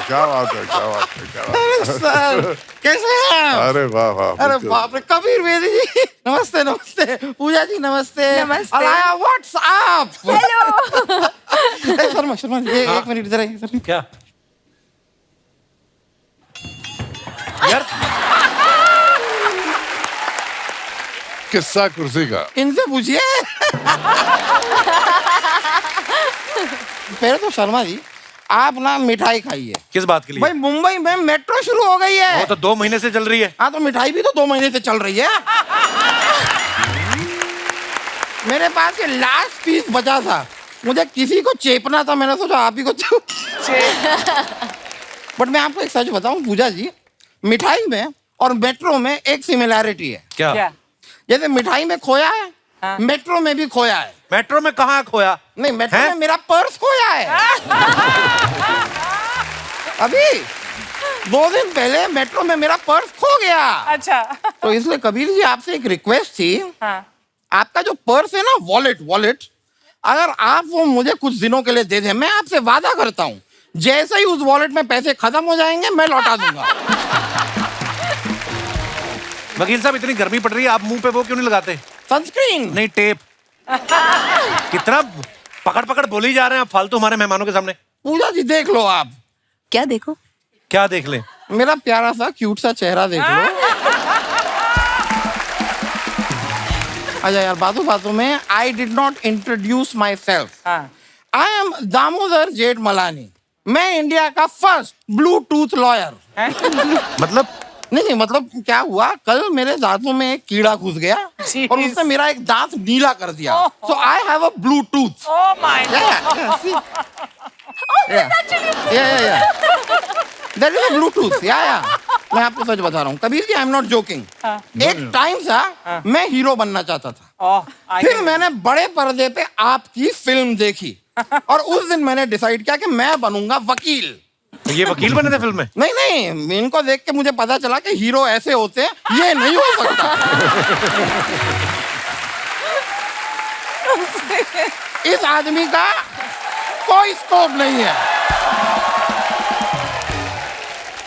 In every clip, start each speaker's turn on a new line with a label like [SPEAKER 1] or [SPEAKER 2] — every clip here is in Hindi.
[SPEAKER 1] क्या बात है, क्या बात है, क्या बात है।
[SPEAKER 2] सर कैसे हैं आप?
[SPEAKER 1] अरे वाह वाह,
[SPEAKER 2] अरे बाप रे, कबीर बेदी जी नमस्ते नमस्ते, पूजा जी नमस्ते।
[SPEAKER 3] नमस्ते।
[SPEAKER 2] Alaya what's up?
[SPEAKER 3] Hello.
[SPEAKER 2] Sharma Sharma ji, एक मिनट इधर आइए सर।
[SPEAKER 4] क्या यार,
[SPEAKER 1] किस्सा कुर्सी का।
[SPEAKER 2] इनसे पूछिए। पहले तो शर्मा जी आप ना मिठाई खाइए।
[SPEAKER 4] किस बात के लिए?
[SPEAKER 2] भाई मुंबई में मेट्रो शुरू हो गई है।
[SPEAKER 4] वो तो 2 महीने से चल रही है।
[SPEAKER 2] हाँ तो मिठाई भी तो 2 महीने से चल रही है। मेरे पास ये लास्ट पीस बचा था, मुझे किसी को चेपना था, मैंने सोचा आप ही को बट मैं आपको एक सच बताऊं पूजा जी, मिठाई में और मेट्रो में एक सिमिलैरिटी है।
[SPEAKER 4] क्या?
[SPEAKER 2] जैसे मिठाई में खोया है,
[SPEAKER 3] हाँ।
[SPEAKER 2] मेट्रो में भी खोया है।
[SPEAKER 4] मेट्रो में कहाँ खोया?
[SPEAKER 2] नहीं, मेट्रो
[SPEAKER 4] हैं?
[SPEAKER 2] में मेरा पर्स खोया है। अभी 2 दिन पहले मेट्रो में मेरा पर्स खो गया।
[SPEAKER 3] अच्छा।
[SPEAKER 2] तो इसलिए कबीर जी आपसे एक रिक्वेस्ट थी,
[SPEAKER 3] हाँ।
[SPEAKER 2] आपका जो पर्स है ना, वॉलेट, अगर आप वो मुझे कुछ दिनों के लिए दे दें, मैं आपसे वादा करता हूँ जैसे ही उस वॉलेट में पैसे खत्म हो जाएंगे मैं लौटा दूंगा।
[SPEAKER 4] वकील साहब, इतनी गर्मी पड़ रही है, आप मुंह पे वो क्यों नहीं लगाते?
[SPEAKER 2] सनस्क्रीन
[SPEAKER 4] नहीं, टेप। कितना पकड़ पकड़ बोली जा रहे हैं आप फालतू हमारे मेहमानों के सामने।
[SPEAKER 2] पूजा जी देख लो आप,
[SPEAKER 3] क्या देखो?
[SPEAKER 4] क्या देख ले?
[SPEAKER 2] मेरा प्यारा सा क्यूट सा चेहरा देख लो। अच्छा यार, बातों में I did not introduce my self. I am Damodar Jethmalani. मैं इंडिया का फर्स्ट ब्लूटूथ लॉयर।
[SPEAKER 4] मतलब
[SPEAKER 2] नहीं, मतलब क्या हुआ, कल मेरे दांतों में एक कीड़ा घुस गया और उसने मेरा एक दांत नीला कर दिया। So I have a Bluetooth.
[SPEAKER 3] Oh my
[SPEAKER 2] that is a Bluetooth. या मैं आपको सच बता रहा हूँ Kabir ji, I am not joking. एक टाइम था मैं हीरो बनना चाहता था। फिर मैंने बड़े पर्दे पे आपकी फिल्म देखी और उस दिन मैंने डिसाइड किया कि मैं बनूंगा वकील।
[SPEAKER 4] ये वकील बने थे फिल्म में?
[SPEAKER 2] नहीं, इनको देख के मुझे पता चला कि हीरो ऐसे होते हैं, ये नहीं हो सकता। इस आदमी का कोई स्कोप नहीं है।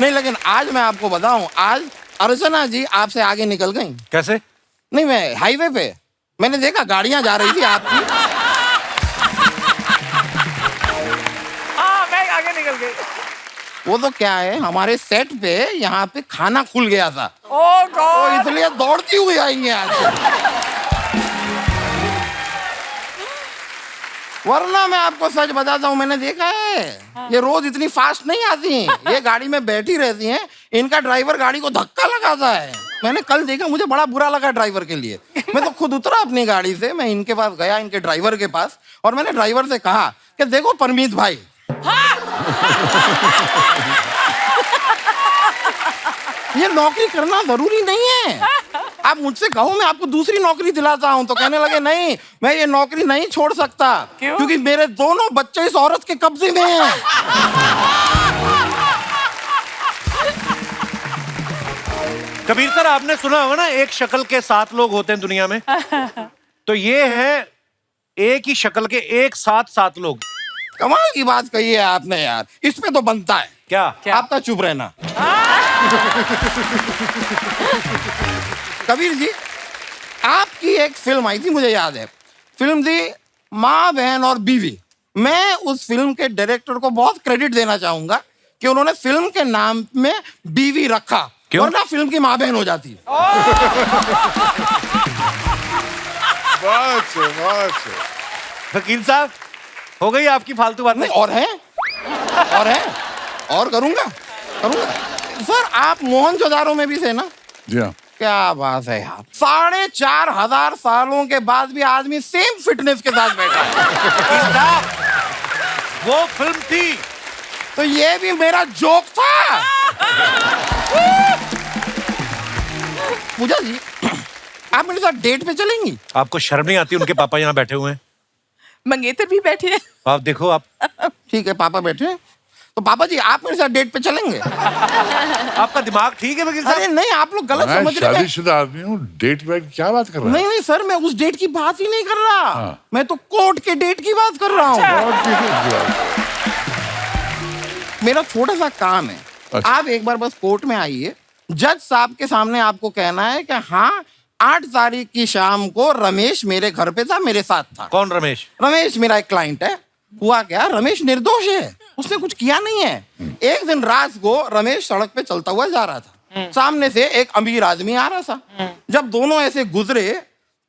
[SPEAKER 2] नहीं, लेकिन आज मैं आपको बताऊं, आज अर्चना जी आपसे आगे निकल गई।
[SPEAKER 4] कैसे?
[SPEAKER 2] नहीं, मैं हाईवे पे मैंने देखा गाड़ियां जा रही थी आपकी।
[SPEAKER 3] हाँ, मैं आगे निकल गई।
[SPEAKER 2] वो तो क्या है, हमारे सेट पे यहाँ पे खाना खुल गया था,
[SPEAKER 3] Oh
[SPEAKER 2] तो
[SPEAKER 3] God!
[SPEAKER 2] इसलिए दौड़ती हुई आई हैं आज। वरना मैं आपको सच बताता हूँ, मैंने देखा है ये रोज इतनी फास्ट नहीं आती हैं। ये गाड़ी में बैठी रहती हैं, इनका ड्राइवर गाड़ी को धक्का लगाता है। मैंने कल देखा, मुझे बड़ा बुरा लगा ड्राइवर के लिए। मैं तो खुद उतरा अपनी गाड़ी से, मैं इनके पास गया, इनके ड्राइवर के पास, और मैंने ड्राइवर से कहा कि देखो परमीत भाई, ये नौकरी करना जरूरी नहीं है। आप मुझसे कहो मैं आपको दूसरी नौकरी दिलाता हूं, तो कहने लगे नहीं, मैं ये नौकरी नहीं छोड़ सकता।
[SPEAKER 3] क्यों?
[SPEAKER 2] क्योंकि मेरे दोनों बच्चे इस औरत के कब्जे में हैं।
[SPEAKER 4] कबीर सर, आपने सुना होगा ना, एक शक्ल के 7 लोग होते हैं दुनिया में। तो ये है एक ही शक्ल के एक साथ 7 लोग।
[SPEAKER 2] कमाल की बात कही है आपने यार, इस पे तो बनता है
[SPEAKER 4] क्या?
[SPEAKER 2] आपका चुप रहना। कबीर जी, आपकी एक फिल्म आई थी, मुझे याद है, फिल्म थी माँ बहन और बीवी। मैं उस फिल्म के डायरेक्टर को बहुत क्रेडिट देना चाहूंगा कि उन्होंने फिल्म के नाम में बीवी रखा, वरना फिल्म की माँ बहन हो जाती।
[SPEAKER 4] वकील साहब, हो गई आपकी फालतू बात?
[SPEAKER 2] नहीं, और है, और करूंगा। सर, आप मोहनजोदारो में भी थे ना?
[SPEAKER 1] जी हाँ।
[SPEAKER 2] क्या बात है यार, 4,500 सालों के बाद भी आदमी सेम फिटनेस के साथ बैठा है।
[SPEAKER 4] वो फिल्म थी,
[SPEAKER 2] तो ये भी मेरा जोक था। पूजा जी, आप मेरे साथ डेट पे चलेंगी?
[SPEAKER 4] आपको शर्म नहीं आती? उनके पापा यहाँ बैठे हुए हैं,
[SPEAKER 3] मंगेतर भी बैठे हैं।
[SPEAKER 4] आप देखो। आप
[SPEAKER 2] ठीक है, पापा बैठे हैं, तो पापा जी आप मेरे साथ डेट पे चलेंगे?
[SPEAKER 4] आपका दिमाग ठीक है वकील साहब?
[SPEAKER 2] अरे नहीं, आप लोग गलत
[SPEAKER 1] मैं
[SPEAKER 2] समझ रहे हैं।
[SPEAKER 1] शादीशुदा आदमी हूँ, डेट वेट क्या बात कर रहा है?
[SPEAKER 2] नहीं सर, मैं उस डेट की बात ही नहीं कर रहा। मैं तो कोर्ट के डेट की बात कर रहा हूँ। मेरा छोटा सा काम है।
[SPEAKER 1] अच्छा।
[SPEAKER 2] आप एक बार बस कोर्ट में आइए, जज साहब के सामने आपको कहना है कि हाँ 8 तारीख की शाम को रमेश मेरे घर पे था, मेरे साथ था।
[SPEAKER 4] कौन रमेश?
[SPEAKER 2] रमेश मेरा एक क्लाइंट है। हुआ क्या, रमेश निर्दोष है, उसने कुछ किया नहीं है। एक दिन रात को रमेश सड़क पे चलता हुआ जा रहा था, सामने से एक अमीर आदमी आ रहा था। जब दोनों ऐसे गुजरे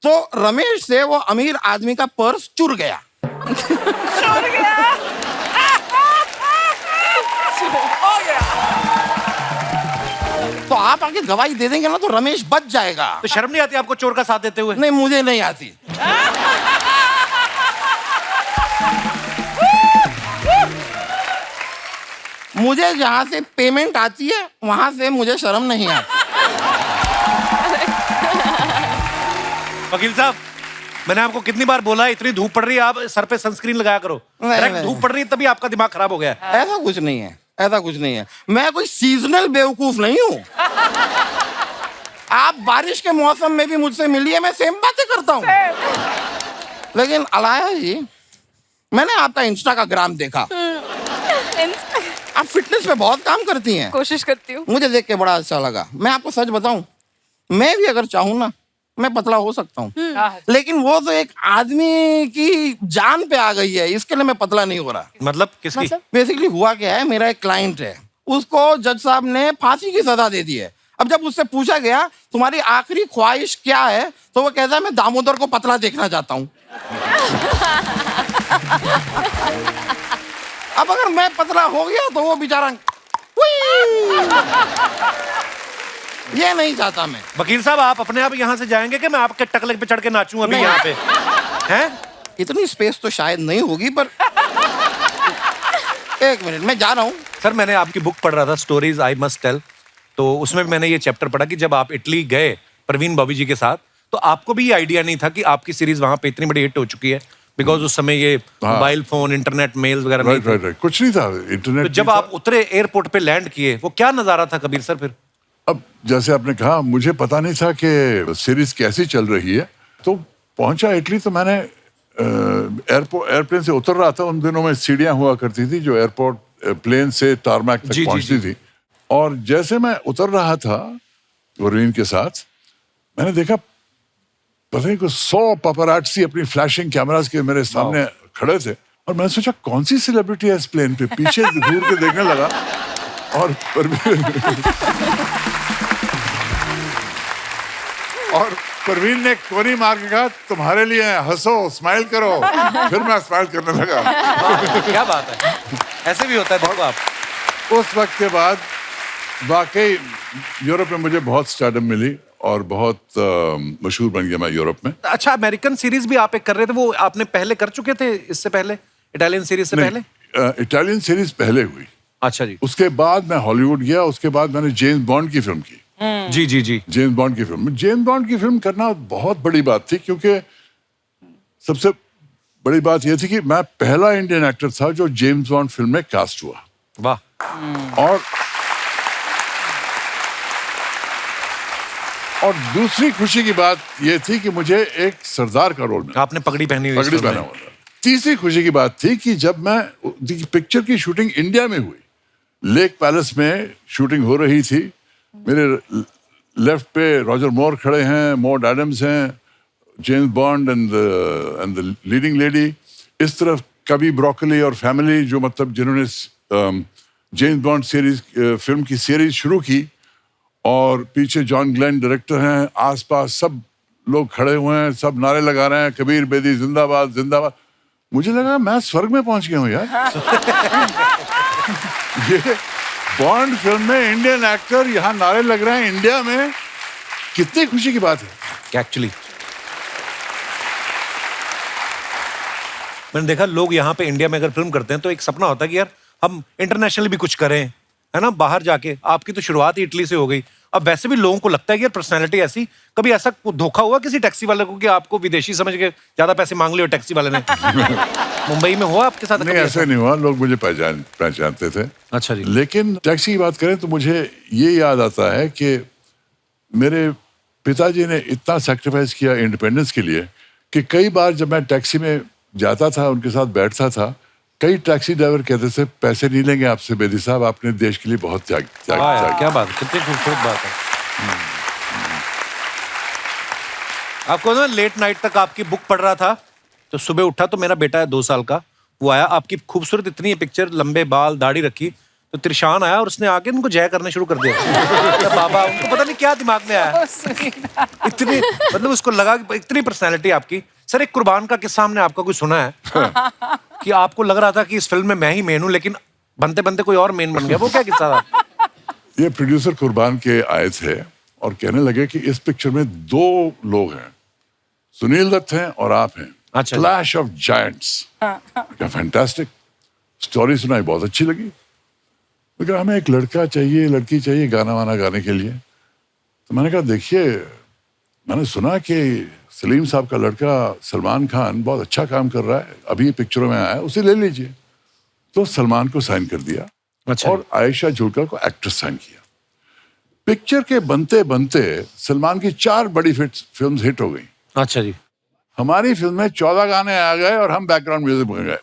[SPEAKER 2] तो रमेश से वो अमीर आदमी का पर्स चुर गया।
[SPEAKER 3] छोड़ गया। हो गया।
[SPEAKER 2] तो आप आके गवाही दे देंगे ना तो रमेश बच जाएगा।
[SPEAKER 4] तो शर्म नहीं आती आपको चोर का साथ देते हुए?
[SPEAKER 2] नहीं, मुझे नहीं आती। मुझे जहां से पेमेंट आती है वहां से मुझे शर्म नहीं आती।
[SPEAKER 4] वकील साहब, मैंने आपको कितनी बार बोला है, इतनी धूप पड़ रही है, आप सर पे सनस्क्रीन लगाया करो।
[SPEAKER 2] नहीं।
[SPEAKER 4] धूप पड़ रही है तभी आपका दिमाग खराब हो गया है।
[SPEAKER 2] ऐसा कुछ नहीं है, ऐसा कुछ नहीं है। मैं कोई सीजनल बेवकूफ नहीं हूँ। आप बारिश के मौसम में भी मुझसे मिलिए, मैं सेम बातें करता हूँ। लेकिन अलाया जी, मैंने आपका इंस्टा का ग्राम देखा। आप फिटनेस पे बहुत काम करती हैं।
[SPEAKER 3] कोशिश करती हूँ।
[SPEAKER 2] मुझे देख के बड़ा अच्छा लगा। मैं आपको सच बताऊं, मैं भी अगर चाहूं ना मैं पतला हो सकता हूँ, लेकिन वो तो एक आदमी की जान पे आ गई है, इसके लिए मैं पतला नहीं हो रहा।
[SPEAKER 4] मतलब किसकी?
[SPEAKER 3] मतलब?
[SPEAKER 2] बेसिकली हुआ क्या है, मेरा एक क्लाइंट है, उसको जज साहब ने फांसी की सजा दे दी है। अब जब उससे पूछा गया तुम्हारी आखिरी ख्वाहिश क्या है, तो वो कहता है मैं दामोदर को पतला देखना चाहता हूँ। अब अगर मैं पतला हो गया तो वो बेचारा ये नहीं चाहता मैं।
[SPEAKER 4] वकील साहब, आप अपने आप यहाँ से जाएंगे कि मैं आपके टकले पे चढ़ के नाचूं अभी
[SPEAKER 2] नहीं।
[SPEAKER 4] यहाँ पे? हैं?
[SPEAKER 2] इतनी स्पेस तो शायद नहीं होगी, पर एक मिनट मैं जा रहा हूँ।
[SPEAKER 4] सर, मैंने आपकी बुक पढ़ रहा था, स्टोरीज आई मस्ट टेल, तो उसमें मैंने ये चैप्टर पढ़ा कि जब आप इटली गए प्रवीण बॉबी जी के साथ, तो आपको भी ये आइडिया नहीं था कि आपकी सीरीज वहां पे इतनी बड़ी हिट हो चुकी है, बिकॉज उस समय ये मोबाइल फोन, इंटरनेट, मेल्स वगैरह नहीं थे।
[SPEAKER 1] राइट, कुछ नहीं था, इंटरनेट।
[SPEAKER 4] तो जब आप उतरे एयरपोर्ट पे लैंड किए, वो क्या नजारा था कबीर सर फिर?
[SPEAKER 1] अब जैसे आपने कहा, मुझे पता नहीं था कि सीरीज कैसी चल रही है। तो पहुंचा इटली, तो मैंने एयरप्लेन से उतर रहा था। उन दिनों में सीढ़ियां हुआ करती थी जो एयरपोर्ट प्लेन से टारमैक तक पहुंचती थी। और जैसे मैं उतर रहा था वरीन के साथ, मैंने देखा पता नहीं कुछ 100 पापराट्सी अपनी फ्लैशिंग कैमरास के मेरे सामने खड़े थे। और मैंने सोचा कौन सी सेलिब्रिटी है इस प्लेन पे, पीछे घूर के देखने लगा। और परवीन ने कोनी मार के कहा तुम्हारे लिए हंसो, स्माइल करो। फिर मैं स्माइल करने लगा।
[SPEAKER 4] क्या बात है, ऐसे भी होता है। देखो आप
[SPEAKER 1] उस वक्त के बाद वाकई यूरोप में मुझे बहुत स्टारडम मिली और बहुत मशहूर बन गया मैं यूरोप में।
[SPEAKER 4] अच्छा, अमेरिकन सीरीज भी आप एक कर रहे थे, वो आपने पहले कर चुके थे इससे पहले, इटालियन सीरीज से पहले?
[SPEAKER 1] इटालियन सीरीज पहले हुई।
[SPEAKER 4] अच्छा जी।
[SPEAKER 1] उसके बाद मैं हॉलीवुड गया, उसके बाद मैंने जेम्स बॉन्ड की फिल्म की।
[SPEAKER 4] जी जी जी।
[SPEAKER 1] जेम्स बॉन्ड की फिल्म, जेम्स बॉन्ड की फिल्म करना बहुत बड़ी बात थी, क्योंकि सबसे बड़ी बात यह थी कि मैं पहला इंडियन एक्टर था जो जेम्स बॉन्ड फिल्म में कास्ट हुआ।
[SPEAKER 4] वाह।
[SPEAKER 1] और दूसरी खुशी की बात यह थी कि मुझे एक सरदार का रोल मिला।
[SPEAKER 4] आपने पगड़ी पहनी हुई?
[SPEAKER 1] पगड़ी पहना हुआ था। तीसरी खुशी की बात थी कि जब मैं पिक्चर की शूटिंग इंडिया में हुई, लेक पैलेस में शूटिंग हो रही थी, मेरे लेफ्ट पे रॉजर मोर खड़े हैं, मॉड एडम्स हैं, James bond and the leading lady. इस तरफ कभी ब्रोकली और फैमिली, जो मतलब जिन्होंने जेम्स बॉन्ड सीरीज फिल्म की सीरीज शुरू की, और पीछे जॉन ग्लेन डायरेक्टर हैं, आसपास सब लोग खड़े हुए हैं, सब नारे लगा रहे हैं, कबीर बेदी जिंदाबाद जिंदाबाद। मुझे लगा मैं स्वर्ग में पहुंच गया हूं यार। ये बॉन्ड फिल्म में इंडियन एक्टर यहाँ नारे लग रहे हैं इंडिया में, कितनी खुशी की बात है।
[SPEAKER 4] एक्चुअली मैंने देखा लोग यहाँ पे इंडिया में अगर फिल्म करते हैं तो एक सपना होता है कि यार हम इंटरनेशनल भी कुछ करें, है ना, बाहर जाके। आपकी तो शुरुआत ही इटली से हो गई। अब वैसे भी लोगों को लगता है कि यार पर्सनैलिटी ऐसी, कभी ऐसा धोखा हुआ किसी टैक्सी वाले को कि आपको विदेशी समझ के ज्यादा पैसे मांग लिए हो टैक्सी वाले ने? मुंबई में हुआ आपके साथ?
[SPEAKER 1] नहीं, ऐसा नहीं हुआ, लोग मुझे पहचानते थे।
[SPEAKER 4] अच्छा जी।
[SPEAKER 1] लेकिन टैक्सी की बात करें तो मुझे ये याद आता है कि मेरे पिताजी ने इतना सैक्रिफाइस किया इंडिपेंडेंस के लिए कि कई बार जब मैं टैक्सी में जाता था, उनके साथ बैठता था, कई टैक्सी ड्राइवर कहते थे पैसे नहीं लेंगे आपसे बेदी साहब, आपने देश के लिए बहुत त्याग त्याग
[SPEAKER 4] वाह यार,
[SPEAKER 1] त्याग
[SPEAKER 4] क्या बात है, कितनी खूबसूरत बात है। आपको ना लेट नाइट तक आपकी बुक पढ़ रहा था तो सुबह उठा तो मेरा बेटा है 2 साल का, वो आया, आपकी खूबसूरत इतनी पिक्चर, लंबे बाल दाढ़ी रखी, तो त्रिशान आया और उसने आके उनको जय करना शुरू कर दिया। तो बाबा, उनको पता नहीं क्या दिमाग में आया, इतनी मतलब उसको लगा कि इतनी पर्सनैलिटी आपकी। सर एक कुर्बान का किस्सा हमने आपका कोई सुना है कि आपको लग रहा था कि इस फिल्म में मैं ही मेन हूं, लेकिन बनते बनते कोई और मेन बन गया, वो क्या किस्सा था?
[SPEAKER 1] ये प्रोड्यूसर कुर्बान के आए थे और कहने लगे कि इस पिक्चर में 2 लोग हैं, सुनील दत्त हैं और आप हैं,
[SPEAKER 4] अच्छा।
[SPEAKER 1] Clash of giants. क्या फैंटास्टिक स्टोरी सुनाई, बहुत अच्छी लगी, लेकिन हमें एक लड़का चाहिए, लड़की चाहिए गाना वाना गाने के लिए। तो मैंने कहा देखिए, मैंने सुना कि सलीम साहब का लड़का सलमान खान बहुत अच्छा काम कर रहा है, अभी पिक्चरों में आया है, उसे ले लीजिए। तो सलमान को साइन कर दिया
[SPEAKER 4] अच्छा।
[SPEAKER 1] और आयशा जुल्का को एक्ट्रेस साइन किया। पिक्चर के बनते बनते सलमान की 4 बड़ी फिल्म्स हिट हो गई।
[SPEAKER 4] अच्छा जी।
[SPEAKER 1] हमारी फिल्म में 14 गाने आ गए और हम बैकग्राउंड म्यूजिक बन गए।